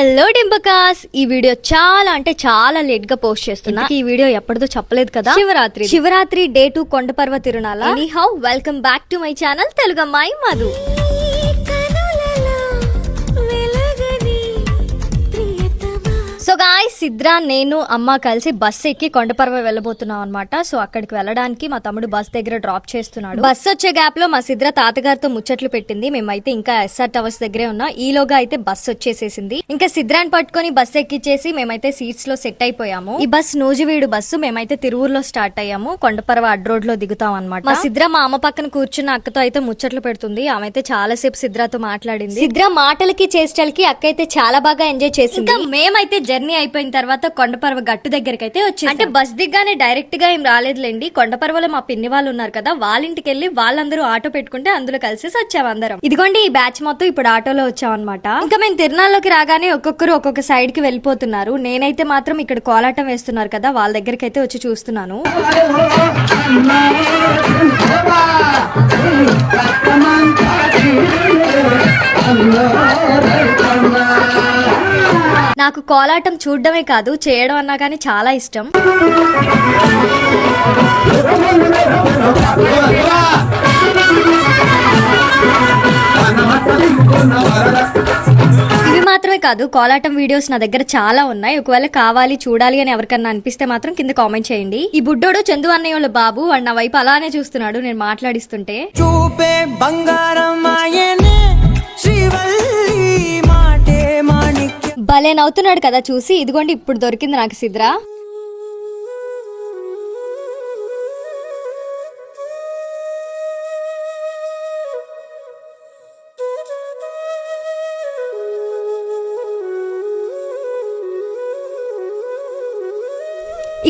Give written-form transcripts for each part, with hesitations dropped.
Hello డింబకాస్, ఈ video చాలా అంటే చాలా లేట్ గా పోస్ట్ చేస్తున్నా. ఈ వీడియో ఎప్పటిదో చెప్పలేదు కదా. శివరాత్రి డే 2 కొండపర్వ తిరునాల. Anyhow, welcome back to my channel తెలుగమ్మాయి మధు. సో గాయ్స్, సిద్రా నేను అమ్మ కలిసి బస్ ఎక్కి కొండపర్వ వెళ్ళబోతున్నాం అనమాట. సో అక్కడికి వెళ్ళడానికి మా తమ్ముడు బస్ దగ్గర డ్రాప్ చేస్తున్నాడు. బస్ వచ్చే గ్యాప్ లో మా సిద్ర తాతగారితో ముచ్చట్లు పెట్టింది. మేమైతే ఇంకా ఎస్ఆర్ టవర్స్ దగ్గరే ఉన్నాం. ఈలోగా అయితే బస్ వచ్చేసేసింది. ఇంకా సిద్రాన్ని పట్టుకొని బస్ ఎక్కిచ్చేసి మేమైతే సీట్స్ లో సెట్ అయిపోయాము. ఈ బస్ నూజివీడు బస్సు. మేమైతే తిరువురులో స్టార్ట్ అయ్యాము. కొండపర్వ అడ్ రోడ్ లో దిగుతాం అనమాట. మా సిద్ర మా అమ్మ పక్కన కూర్చున్న అక్కతో అయితే ముచ్చట్లు పెడుతుంది. ఆమె అయితే చాలా సేపు సిద్రాతో మాట్లాడింది. సిద్ర మాటలకి చేష్టలకి అక్క అయితే చాలా బాగా ఎంజాయ్ చేసింది. ఇంకా మేమైతే జర్నీ అయిపోయిన తర్వాత కొండపర్వ గట్టు దగ్గరికి అయితే వచ్చి, అంటే బస్ దిగ్గానే డైరెక్ట్ గా ఏం రాలేదులేండి. కొండపర్వలో మా పిన్ని వాళ్ళు ఉన్నారు కదా, వాళ్ళ ఇంటికి వెళ్ళి వాళ్ళందరూ ఆటో పెట్టుకుంటే అందులో కలిసి వచ్చాం అందరం. ఇదిగోండి ఈ బ్యాచ్ మొత్తం ఇప్పుడు ఆటోలో వచ్చాం అనమాట. ఇంకా మేము తిరునాళ్ళకి రాగానే ఒక్కొక్కరు ఒక్కొక్క సైడ్ కి వెళ్ళిపోతున్నారు. నేనైతే మాత్రం ఇక్కడ కోలాటం వేస్తున్నారు కదా, వాళ్ళ దగ్గరికి అయితే వచ్చి చూస్తున్నాను. నాకు కోలాటం చూడడమే కాదు, చేయడం అన్నా కానీ చాలా ఇష్టం. ఇవి మాత్రమే కాదు, కోలాటం వీడియోస్ నా దగ్గర చాలా ఉన్నాయి. ఒకవేళ కావాలి చూడాలి అని ఎవరికన్నా అనిపిస్తే మాత్రం కింద కామెంట్ చేయండి. ఈ బుడ్డోడు చందు అన్నయ్య వాళ్ళ బాబు, వాడు నా వైపు అలానే చూస్తున్నాడు నేను మాట్లాడిస్తుంటే. చూపే బంగారం భలే నవ్వుతున్నాడు కదా చూసి. ఇదిగోండి ఇప్పుడు దొరికింది నాకు సిద్ర.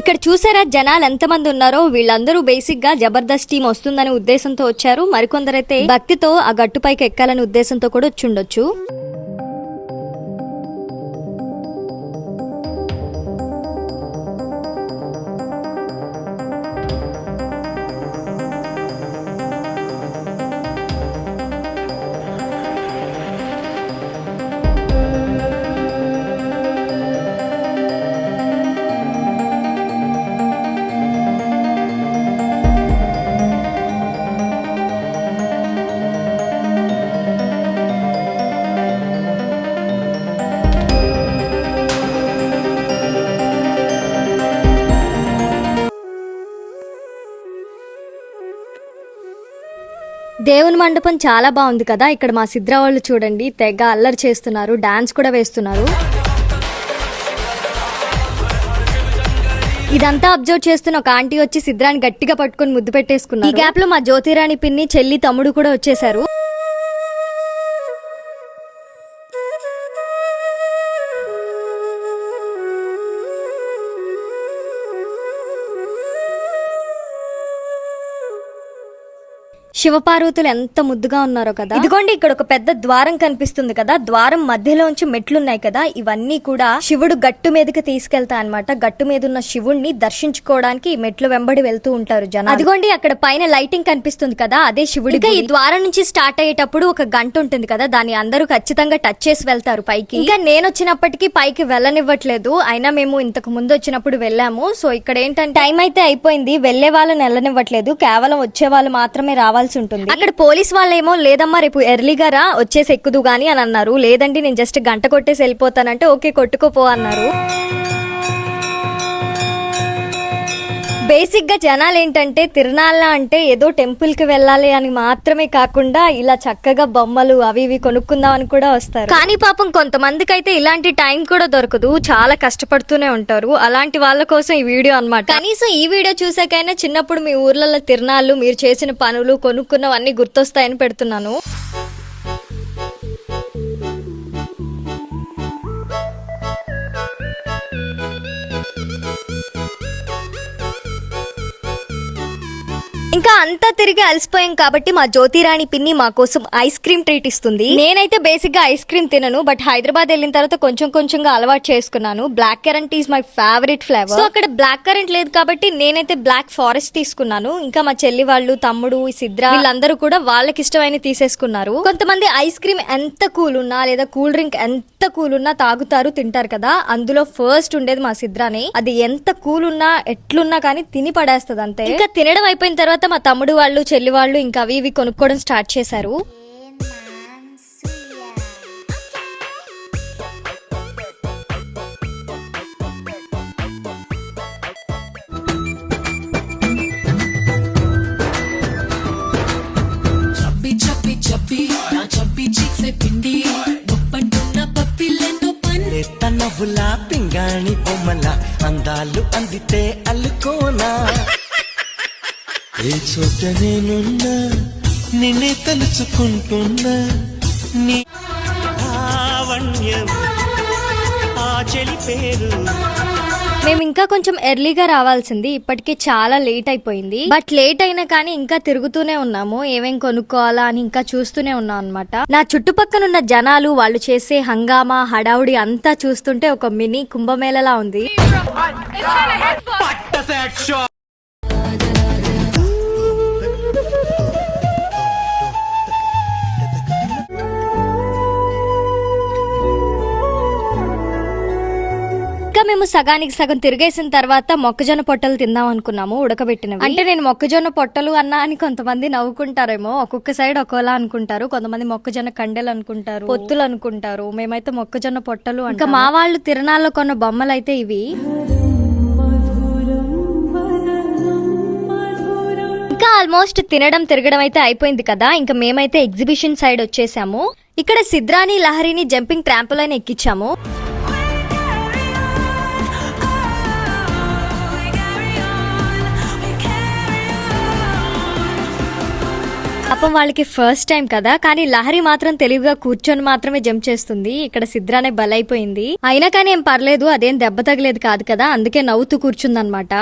ఇక్కడ చూసారా జనాలు ఎంతమంది ఉన్నారో. వీళ్ళందరూ బేసిక్ గా జబర్దస్త్ టీం వస్తుందనే ఉద్దేశంతో వచ్చారు. మరికొందరైతే భక్తితో ఆ గట్టుపైకి ఎక్కాలనే ఉద్దేశంతో కూడా వచ్చి ఉండొచ్చు. దేవుని మండపం చాలా బాగుంది కదా. ఇక్కడ మా సిద్ర వాళ్ళు చూడండి తెగ అల్లరి చేస్తున్నారు, డాన్స్ కూడా వేస్తున్నారు. ఇదంతా అబ్జర్వ్ చేస్తున్న ఒక ఆంటీ వచ్చి సిద్రాన్ని గట్టిగా పట్టుకొని ముద్దు పెట్టేసుకున్నారు. ఈ గ్యాప్ లో మా జ్యోతిరాణి పిన్ని, చెల్లి, తమ్ముడు కూడా వచ్చేసారు. శివపార్వతులు ఎంత ముద్దుగా ఉన్నారో కదా. ఇదిగోండి ఇక్కడ ఒక పెద్ద ద్వారం కనిపిస్తుంది కదా, ద్వారం మధ్యలోంచి మెట్లున్నాయి కదా, ఇవన్నీ కూడా శివుడు గట్టు మీదకి తీసుకెళ్తా అనమాట. గట్టు మీద ఉన్న శివుణ్ణి దర్శించుకోవడానికి ఈ మెట్లు వెంబడి వెళ్తూ ఉంటారు జనం. అదిగోండి అక్కడ పైన లైటింగ్ కనిపిస్తుంది కదా, అదే శివుడు. ఈ ద్వారం నుంచి స్టార్ట్ అయ్యేటప్పుడు ఒక గంట ఉంటుంది కదా, దాన్ని అందరూ ఖచ్చితంగా టచ్ చేసి వెళ్తారు పైకి. ఇంకా నేను వచ్చినప్పటికీ పైకి వెళ్ళనివ్వట్లేదు, అయినా మేము ఇంతకు ముందు వచ్చినప్పుడు వెళ్ళాము. సో ఇక్కడ ఏంటంటే టైం అయితే అయిపోయింది, వెళ్లే వాళ్ళని వెళ్ళనివ్వట్లేదు, కేవలం వచ్చే వాళ్ళు మాత్రమే రావాల్సి ఉంటుంది. అక్కడ పోలీస్ వాళ్ళేమో లేదమ్మా రేపు ఎర్లీగా రా వచ్చేసి ఎక్కుదు గాని అని అన్నారు. లేదండి నేను జస్ట్ గంట కొట్టేసి వెళ్ళిపోతానంటే ఓకే కొట్టుకోపో అన్నారు. బేసిక్ గా జనాలు ఏంటంటే తిరునాళ్ళ అంటే ఏదో టెంపుల్ కి వెళ్ళాలి అని మాత్రమే కాకుండా ఇలా చక్కగా బొమ్మలు అవి ఇవి కొనుక్కుందాం అని కూడా వస్తారు. కానీ పాపం కొంతమందికి అయితే ఇలాంటి టైం కూడా దొరకదు, చాలా కష్టపడుతూనే ఉంటారు. అలాంటి వాళ్ళ కోసం ఈ వీడియో అన్నమాట. కనీసం ఈ వీడియో చూసాకైనా చిన్నప్పుడు మీ ఊర్లలో తిరునాళ్ళు, మీరు చేసిన పనులు, కొనుక్కున్నవన్నీ గుర్తొస్తాయని పెడుతున్నాను. ఇంకా అంతా తిరిగి అలసిపోయాం కాబట్టి మా జ్యోతిరాణి పిన్ని మా కోసం ఐస్ క్రీమ్ ట్రీట్ ఇస్తుంది. నేనైతే బేసిక్ గా ఐస్ క్రీమ్ తినను, బట్ హైదరాబాద్ వెళ్ళిన తర్వాత కొంచెం కొంచెంగా అలవాటు చేసుకున్నాను. Black currant is my favourite flavour. So అక్కడ బ్లాక్ కరెంట్ లేదు కాబట్టి నేనైతే బ్లాక్ ఫారెస్ట్ తీసుకున్నాను. ఇంకా మా చెల్లి వాళ్ళు, తమ్ముడు, సిద్రా వీళ్ళందరూ కూడా వాళ్ళకి ఇష్టమైన తీసేసుకున్నారు. కొంతమంది ఐస్ క్రీమ్ ఎంత కూల్ ఉన్నా లేదా కూల్ డ్రింక్ ఎంత కూల్ ఉన్నా తాగుతారు, తింటారు కదా. అందులో ఫస్ట్ ఉండేది మా సిద్రానే. అది ఎంత కూల్ ఉన్నా ఎట్లున్నా కానీ తిని పడేస్తుంది అంతే. ఇంకా తినడం అయిపోయిన తర్వాత మా తమ్ముడు వాళ్ళు, చెల్లి వాళ్ళు ఇంకా అవి ఇవి కొనుక్కోవడం స్టార్ట్ చేశారు. నవ్వులా పింగాణి బొమ్మల అందాలు అందితే అల్లుకోనా, ఏ చోట నేనున్నా నిన్నే తలుచుకుంటున్నా, నీ లావణ్యం ఆ చెలి పేరు. మేము ఇంకా కొంచెం ఎర్లీగా రావాల్సింది, ఇప్పటికే చాలా లేట్ అయిపోయింది. బట్ లేట్ అయినా కానీ ఇంకా తిరుగుతూనే ఉన్నాము, ఏమేం కొనుక్కోవాలా అని ఇంకా చూస్తూనే ఉన్నాం అన్నమాట. నా చుట్టుపక్కనున్న జనాలు, వాళ్ళు చేసే హంగామా, హడావుడి అంతా చూస్తుంటే ఒక మినీ కుంభమేళలా ఉంది. మేము సగానికి సగం తిరిగేసిన తర్వాత మొక్కజొన్న పొట్టలు తిందాం అనుకున్నాము, ఉడకబెట్టినవి. అంటే నేను మొక్కజొన్న పొట్టలు అన్నా అని కొంతమంది నవ్వుకుంటారేమో, ఒక్కొక్క సైడ్ ఒక్కోలా అనుకుంటారు. కొంతమంది మొక్కజొన్న కండెలు అనుకుంటారు, పొత్తులు అనుకుంటారు. మేమైతే మొక్కజొన్న పొట్టలు. ఇంకా మా వాళ్ళు తిరణాల్లో కొన్న బొమ్మలు అయితే ఇవి. ఇంకా ఆల్మోస్ట్ తినడం తిరగడం అయితే అయిపోయింది కదా. ఇంకా మేమైతే ఎగ్జిబిషన్ సైడ్ వచ్చేసాము. ఇక్కడ సిద్రాని, లహరిని జంపింగ్ ట్రాంపోలైన్ ఎక్కించాము. పాపం వాళ్ళకి ఫస్ట్ టైం కదా, కానీ లహరి మాత్రం తెలివిగా కూర్చొని మాత్రమే జంప్ చేస్తుంది. ఇక్కడ సిద్రానే బలైపోయింది. అయినా కానీ ఏం పర్లేదు, అదేం దెబ్బ తగలేదు కాదు కదా, అందుకే నవ్వుతూ కూర్చుందన్నమాట.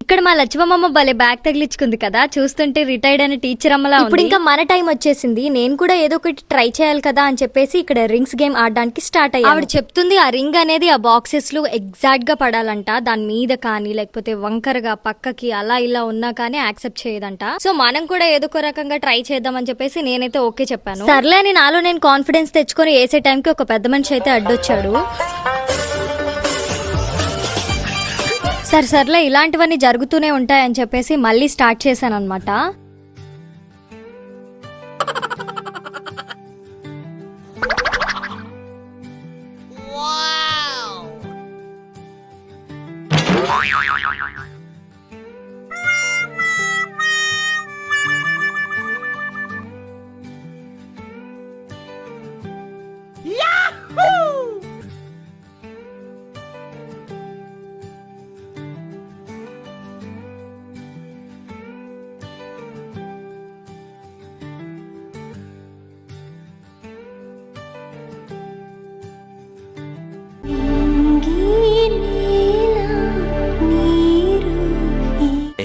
ఇక్కడ మా లక్ష్మమ్మ భలే బ్యాగ్ తగిలించుకుంది కదా, చూస్తుంటే రిటైర్డ్ అయిన టీచర్ అమ్మలా. ఇప్పుడు ఇంకా మన టైం వచ్చేసింది, నేను కూడా ఏదో ఒకటి ట్రై చేయాలి కదా అని చెప్పేసి ఇక్కడ రింగ్స్ గేమ్ ఆడడానికి స్టార్ట్ అయ్యి. ఆవిడ చెప్తుంది ఆ రింగ్ అనేది ఆ బాక్సెస్ లో ఎగ్జాక్ట్ గా పడాలంట, దాని మీద కానీ లేకపోతే వంకరగా పక్కకి అలా ఇలా ఉన్నా కానీ యాక్సెప్ట్ చేయదంట. సో మనం కూడా ఏదో ఒక రకంగా ట్రై చేద్దామని చెప్పేసి నేనైతే ఓకే చెప్పాను. సర్లే అని నాలో నేను కాన్ఫిడెన్స్ తెచ్చుకొని వేసే టైంకి ఒక పెద్ద మనిషి అయితే అడ్డొచ్చాడు. సర్లే ఇలాంటివన్నీ జరుగుతూనే ఉంటాయని చెప్పేసి మళ్ళీ స్టార్ట్ చేశాను అనమాట.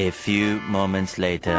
A few moments later.